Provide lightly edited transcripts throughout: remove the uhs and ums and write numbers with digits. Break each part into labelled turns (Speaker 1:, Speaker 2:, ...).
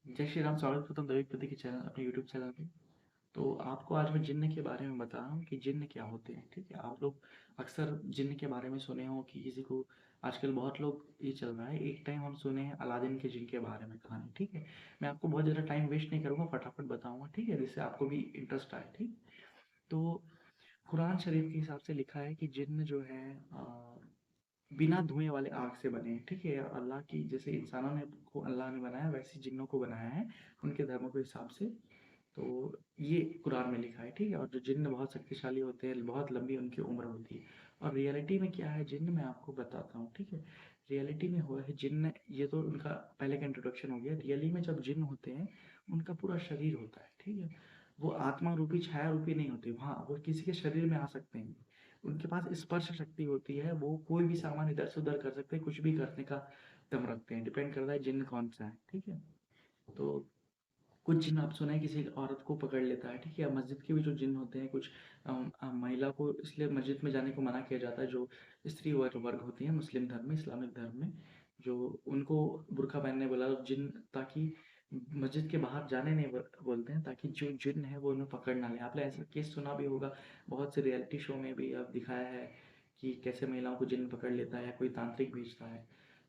Speaker 1: जय श्री राम। स्वागत करता हूँ दैविक प्रति के चैनल अपने यूट्यूब चैनल पे। तो आपको आज मैं जिन्न के बारे में बता रहा हूँ कि जिन्न क्या होते हैं। ठीक है, आप लोग अक्सर जिन्न के बारे में सुने हो कि किसी को आजकल बहुत लोग ये चल रहा है। एक टाइम हम सुने हैं अलादीन के जिन के बारे में कहानी। ठीक है, मैं आपको बहुत ज़्यादा टाइम वेस्ट नहीं करूँगा, फटाफट बताऊँगा। ठीक है, जिससे आपको भी इंटरेस्ट आए। ठीक, तो कुरान शरीफ के हिसाब से लिखा है कि जिन्न जो है बिना धुएं वाले आग से बने हैं। ठीक है, अल्लाह की जैसे इंसानों ने को अल्लाह ने बनाया वैसे जिन्नों को बनाया है उनके धर्मों के हिसाब से। तो ये कुरान में लिखा है। ठीक है, और जो जिन्न बहुत शक्तिशाली होते हैं, बहुत लंबी उनकी उम्र होती है। और रियलिटी में क्या है जिन्न, मैं आपको बताता हूँ। ठीक है, रियलिटी में हुआ है जिन्न, ये तो उनका पहले का इंट्रोडक्शन हो गया। रियली में जब जिन्न होते हैं उनका पूरा शरीर होता है। ठीक है, वो आत्मा रूपी छाया रूपी नहीं होती। हाँ, वो किसी के शरीर में आ सकते हैं। उनके पास स्पर्श शक्ति होती है, वो कोई भी सामान इधर से उधर कर सकते हैं, कुछ भी करने का दम रखते हैं। डिपेंड करता है जिन्न कौन सा है। ठीक है, तो कुछ जिन आप सुना है किसी औरत को पकड़ लेता है। ठीक है, मस्जिद के भी जो जिन होते हैं कुछ महिला को इसलिए मस्जिद में जाने को मना किया जाता है, जो स्त्री वर्ग होती है मुस्लिम धर्म में, इस्लामिक धर्म में, जो उनको बुर्का पहनने वाला जिन, ताकि मस्जिद के बाहर जाने नहीं बोलते हैं, ताकि जो जिन है वो उन्हें पकड़ ना ले। आपने ऐसा केस सुना भी होगा, बहुत से रियलिटी शो में भी अब दिखाया है कि कैसे महिलाओं को जिन पकड़ लेता है या कोई तांत्रिक भेजता है।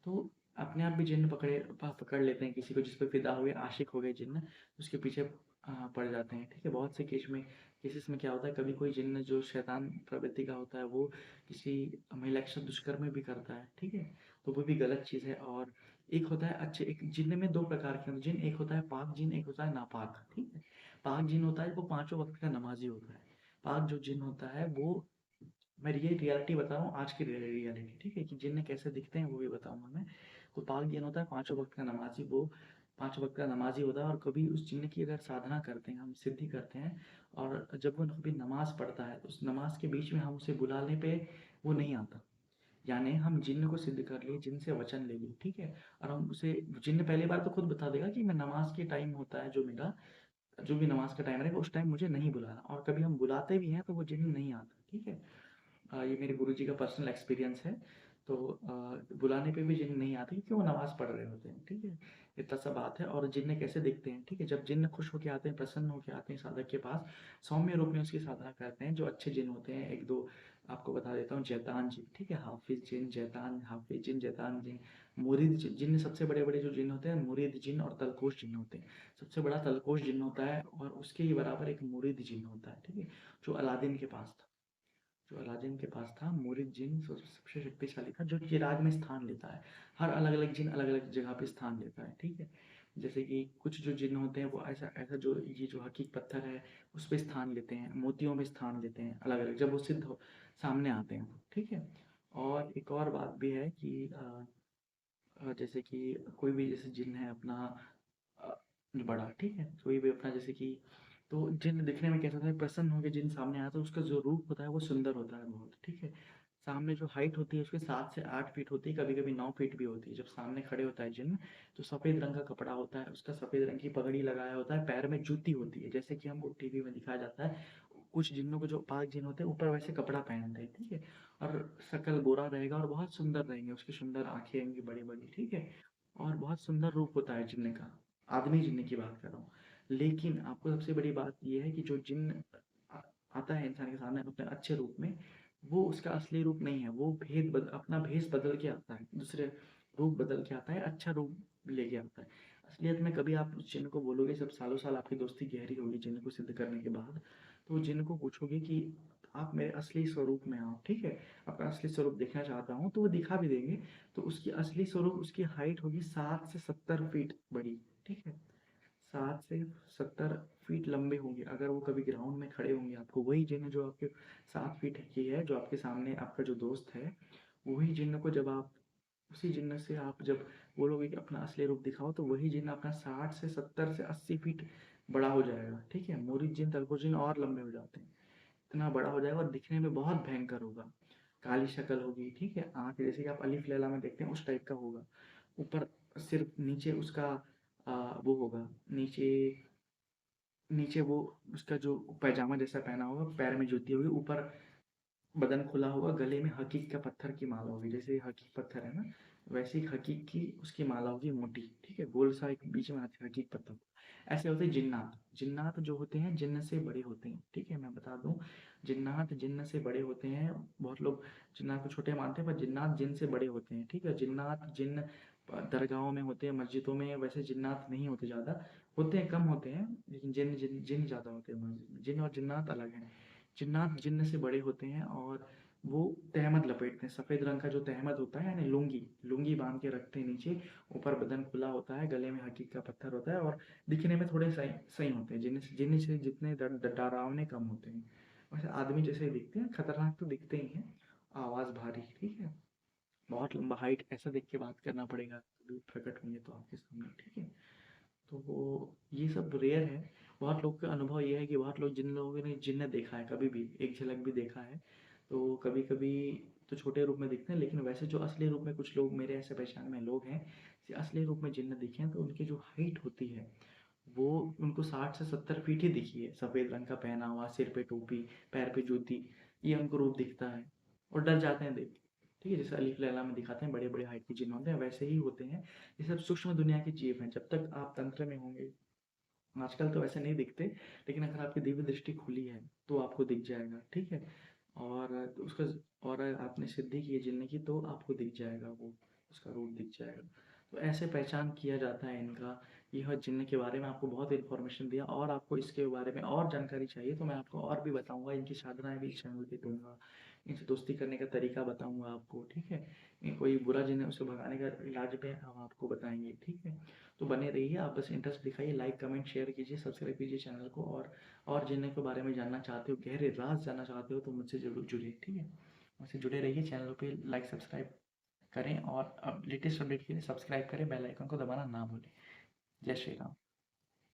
Speaker 1: तो अपने आप भी जिन्न पकड़ लेते हैं किसी को, जिस पे फिदा हुए आशिक हो गए जिन्न, उसके पीछे पड़ जाते हैं। ठीक है, बहुत से केसेस में क्या होता है, कभी कोई जिन्न जो शैतान प्रवृत्ति का होता है वो किसी महिला के साथ दुष्कर्म भी करता है। ठीक है, तो वो भी गलत चीज़ है। और एक होता है अच्छे, एक जिन्न में दो प्रकार के होते हैं जिन, एक होता है पाक जिन, एक होता है नापाक। ठीक है, पाक जिन होता है वो पांचों वक्त का नमाजी होता है। पाक जो जिन होता है वो, मैं ये रियलिटी बता रहा हूँ आज की रियलिटी। ठीक है, कि जिन्न कैसे दिखते हैं वो भी बताऊंगा मैं। तो पाक जिन होता है पांचों वक्त का नमाजी, वो पांच वक्त का नमाजी होता है। और कभी उस जिन्न की अगर साधना करते हैं, हम सिद्धि करते हैं, और जब वो कभी नमाज पढ़ता है तो उस नमाज के बीच में हम उसे बुलाने पे वो नहीं आता। यानी हम जिन्न को सिद्ध कर लिए, जिन से वचन ले लिए। ठीक है, और हम उसे, जिन्न पहली बार तो खुद बता देगा कि मैं नमाज के टाइम होता है जो मेरा, जो भी नमाज का टाइम रहेगा उस टाइम मुझे नहीं बुलाना। और कभी हम बुलाते भी हैं तो वो जिन्न नहीं आता। ठीक है, ये मेरे गुरुजी का पर्सनल एक्सपीरियंस है। तो बुलाने पे भी जिन्न नहीं आते क्योंकि वो नमाज़ पढ़ रहे होते हैं। ठीक है, इतना सा बात है। और जिन्न कैसे दिखते हैं, ठीक है, जब जिन्न खुश होके आते हैं, प्रसन्न होके आते हैं साधक के पास, सौम्य रूप में उसकी साधना करते हैं। जो अच्छे जिन्न होते हैं, एक दो आपको बता देता हूँ। जैतान जिन, ठीक है, हाफिज जिन, जैतान, हाफिज जिन, जैतान जिन, मुरीद जिन्न। सबसे बड़े बड़े जो जिन्न होते हैं मुरीद जिन और तलकोश जिन्न होते हैं। सबसे बड़ा तलकोश जिन्न होता है और उसके ही बराबर एक मुरीद जिन्न होता है। ठीक है, जो अलादीन के पास था, जो अलादीन के पास था, मुरीद जिन सबसे शक्तिशाली था, जो चिराग में स्थान लेता है। हर अलग अलग जिन अलग अलग जगह पे स्थान लेता है। ठीक है, जैसे कि कुछ जो जिन होते हैं वो ऐसा ऐसा, जो ये जो हकीक पत्थर है उस पे स्थान लेते हैं, मोतियों में स्थान लेते हैं अलग अलग, जब वो सिद्ध सामने आते हैं। ठीक है, और एक और बात भी है कि जैसे कि कोई भी जैसे जिन है अपना अ, बड़ा, ठीक है, कोई भी अपना जैसे कि, तो जिन दिखने में कैसा होता है, प्रसन्न होकर जिन सामने आता है उसका जो रूप होता है वो सुंदर होता है बहुत। ठीक है, सामने जो हाइट होती है उसके 7 से 8 फीट होती है, कभी कभी 9 फीट भी होती है। जब सामने खड़े होता है जिन, तो सफ़ेद रंग का कपड़ा होता है उसका, सफ़ेद रंग की पगड़ी लगाया होता है, पैर में जूती होती है, जैसे कि हमको टीवी में दिखाया जाता है। कुछ जिन्नों को जो पाक जिन होते हैं ऊपर वैसे कपड़ा पहनते हैं। ठीक है, और शकल गोरा रहेगा और बहुत सुंदर रहेंगे, उसकी सुंदर आंखें होंगी बड़ी बड़ी। ठीक है, और बहुत सुंदर रूप होता है जिन्न का, आदमी जिन्न की बात कर रहा हूँ। लेकिन आपको सबसे बड़ी बात ये है कि जो जिन्न आ- आता है इंसान के सामने अपने अच्छे रूप में, वो उसका असली रूप नहीं है। वो अपना भेष बदल के आता है, दूसरे रूप बदल के आता है, अच्छा रूप लेके आता है। असलियत में कभी आप उस जिन्न को बोलोगे, जब सालों साल आपकी दोस्ती गहरी होगी जिन्न को सिद्ध करने के बाद, तो जिन्न को पूछोगे कि आप मेरे असली स्वरूप में आओ। ठीक है, अपना असली स्वरूप देखना चाहता हूँ, तो वो दिखा भी देंगे। तो उसकी असली स्वरूप, उसकी हाइट होगी 7 से 70 फीट बड़ी। ठीक है, 7 से 70 फीट लंबे होंगे। अगर वो कभी ग्राउंड में खड़े होंगे, आपको वही जिन्न जो आपके 7 फीट की है, जो आपके सामने आपका जो दोस्त है, वही जिन्न को जब आप, उसी जिन्न से आप जब बोलोगे कि अपना असली रूप दिखाओ, तो वही जिन्न अपना 60 से 70 से 80 फीट बड़ा हो जाएगा। ठीक है, मोरी जिन, तलको जिन और लंबे हो जाते हैं, इतना बड़ा हो जाएगा और दिखने में बहुत भयंकर होगा। काली शक्ल होगी। ठीक है, आँख जैसे कि आप अलिफ लैला में देखते हैं उस टाइप का होगा। ऊपर सिर्फ नीचे उसका वो होगा, नीचे नीचे वो उसका जो पैजामा जैसा पहना होगा, पैर में जूती होगी, ऊपर बदन खुला होगा, गले में हकीक का पत्थर की माला होगी, जैसे हकीक पत्थर है ना, वैसे ही हकीक की उसकी माला होगी मोटी, ठीक है, गोल सा एक बीच में हाथी हकीक पत्ता। ऐसे होते हैं जिन्नात। जिन्नात जो होते हैं जिन्न से बड़े होते हैं, ठीक है, मैं बता दूं, जिन्नात जिन्न से बड़े होते हैं। बहुत लोग जिन्नात को छोटे मानते हैं, पर जिन्नात जिन्न से बड़े होते हैं, ठीक है। जिन्नात जिन्न दरगाहों में होते हैं, मस्जिदों में वैसे जिन्नात नहीं होते, ज़्यादा होते हैं, कम होते हैं, लेकिन जिन्न जिन्न जिन्न ज़्यादा होते हैं मस्जिद में। जिन्न और जिन्नात अलग हैं। जिन्नात जिन्न से बड़े होते हैं और वो तहमद लपेटते हैं, सफ़ेद रंग का जो तहमद होता है, यानी लुंगी, लुंगी बांध के रखते हैं नीचे, ऊपर बदन खुला होता है, गले में हकीक का पत्थर होता है और दिखने में थोड़े सही सही होते हैं, जिन्हें से जितने डरावने कम होते हैं। वैसे आदमी जैसे ही दिखते हैं, खतरनाक तो दिखते ही हैं, आवाज़ भारी, ठीक है, बहुत लंबा हाइट, ऐसा देख के बात करना पड़ेगा, तभी प्रकट होंगे तो आपके सामने, ठीक है। तो वो ये सब रेयर है। बहुत लोग का अनुभव ये है कि बहुत लोग, जिन लोगों ने जिन्न देखा है कभी भी, एक झलक भी देखा है, तो कभी कभी तो छोटे रूप में दिखते हैं, लेकिन वैसे जो असली रूप में कुछ लोग, मेरे ऐसे पहचान में लोग हैं, जो असली रूप में जिन्न दिखे हैं, तो उनकी जो हाइट होती है वो उनको 60 से 70 फीट ही दिखी है, सफ़ेद रंग का पहना हुआ, सिर पे टोपी, पैर पे जूती, ये उनको रूप दिखता है और डर जाते हैं देख के, ठीक है। जैसे अलीफ लैला में दिखाते हैं बड़े बड़े हाइट के जिन्न होते हैं, वैसे ही होते हैं। ये सब सूक्ष्म दुनिया के जीव हैं, जब तक आप तंत्र में होंगे, आजकल तो वैसे नहीं दिखते, लेकिन अगर आपकी दिव्य दृष्टि खुली है तो आपको दिख जाएगा, ठीक है। और उसका, और आपने सिद्धि की है जिनने की, तो आपको दिख जाएगा वो, उसका रूप दिख जाएगा। तो ऐसे पहचान किया जाता है इनका। यह जिन्न के बारे में आपको बहुत इन्फॉर्मेशन दिया, और आपको इसके बारे में और जानकारी चाहिए तो मैं आपको और भी बताऊंगा, इनकी साधनाएं भी इस चैनल पे दूंगा, इनसे दोस्ती करने का तरीका बताऊंगा आपको, ठीक है। कोई बुरा जिन्न है उसे भगाने का इलाज भी हम आपको बताएंगे, ठीक है। तो बने रहिए, आप बस इंटरेस्ट दिखाइए, लाइक कमेंट शेयर कीजिए, सब्सक्राइब कीजिए चैनल को, और जिन्हें के बारे में जानना चाहते हो, गहरे राज जानना चाहते हो, तो मुझसे जरूर जुड़िए, ठीक है। मुझसे जुड़े रहिए, चैनल पे लाइक सब्सक्राइब करें, और अब लेटेस्ट अपडेट के लिए सब्सक्राइब करें, बेल आइकन को दबाना ना भूलें। जय श्री राम।